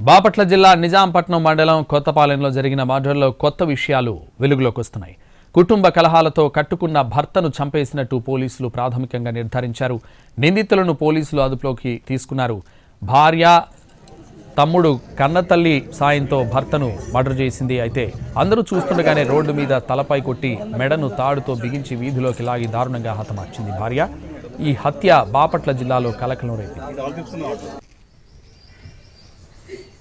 బాపట్ల జిల్లా నిజాంపట్నం మండలం కొత్తపాలెంలో జరిగిన మర్డర్లో కొత్త విషయాలు వెలుగులోకి వస్తున్నాయి. కుటుంబ కలహాలతో కట్టుకున్న భర్తను చంపేసినట్టు పోలీసులు ప్రాథమికంగా నిర్ధారించారు. నిందితులను పోలీసులు అదుపులోకి తీసుకున్నారు. భార్య, తమ్ముడు కన్నతల్లి సాయంతో భర్తను మర్డర్ చేసింది. అయితే అందరూ చూస్తుండగానే రోడ్డు మీద తలపై కొట్టి మెడను తాడుతో బిగించి వీధిలోకి లాగి దారుణంగా హతమార్చింది భార్య. ఈ హత్య బాపట్ల జిల్లాలో కలకలం రేపింది.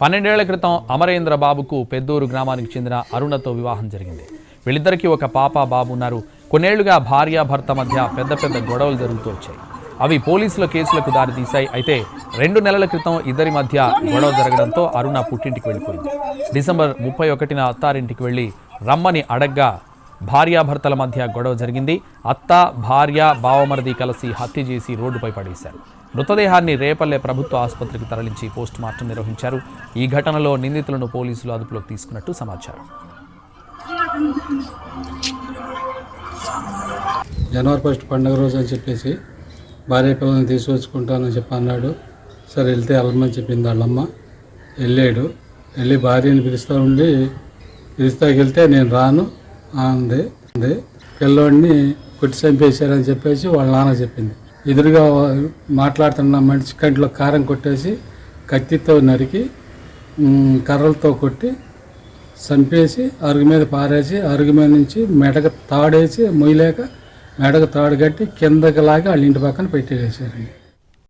12 ఏళ్ల క్రితం అమరేంద్ర బాబుకు పెద్దూరు గ్రామానికి చెందిన అరుణతో వివాహం జరిగింది. వీళ్ళిద్దరికీ ఒక పాప, బాబు ఉన్నారు. కొన్నేళ్లుగా భార్య భర్త మధ్య పెద్ద పెద్ద గొడవలు జరుగుతూ వచ్చాయి. అవి పోలీసుల కేసులకు దారితీశాయి. అయితే 2 నెలల క్రితం ఇద్దరి మధ్య గొడవ జరగడంతో అరుణ పుట్టింటికి వెళ్ళిపోయింది. డిసెంబర్ 31న అత్తారింటికి వెళ్లి రమ్మని అడగ్గా భార్యాభర్తల మధ్య గొడవ జరిగింది. అత్త, భార్య, బావమరిది కలిసి హత్య చేసి రోడ్డుపై పడేశారు. మృతదేహాన్ని రేపల్లె ప్రభుత్వ ఆసుపత్రికి తరలించి పోస్టుమార్టం నిర్వహించారు. ఈ ఘటనలో నిందితులను పోలీసులు అదుపులోకి తీసుకున్నట్టు సమాచారం. జనవరి 1 పండుగ రోజు అని చెప్పేసి భార్య పిల్లల్ని తీసుకొచ్చుకుంటానని చెప్పి అన్నాడు. సరే వెళ్తే వెళ్ళమని చెప్పింది వాళ్ళమ్మ. వెళ్ళాడు. వెళ్ళి భార్యని పిలుస్తాకి వెళ్తే నేను రాను అంది. పిల్లోడిని కొట్టి చంపేశారని చెప్పేసి వాళ్ళ నాన్న చెప్పింది. ఎదురుగా మాట్లాడుతున్న మనిషి కంట్లో కారం కొట్టేసి కత్తితో నరికి కర్రలతో కొట్టి చంపేసి అరుగు మీద పారేసి అరుగు మీద నుంచి మెడకు తాడేసి మొయ్యలేక మెడకు తాడు కట్టి కిందకి లాగి వాళ్ళ ఇంటి పక్కన పెట్టేసారండి.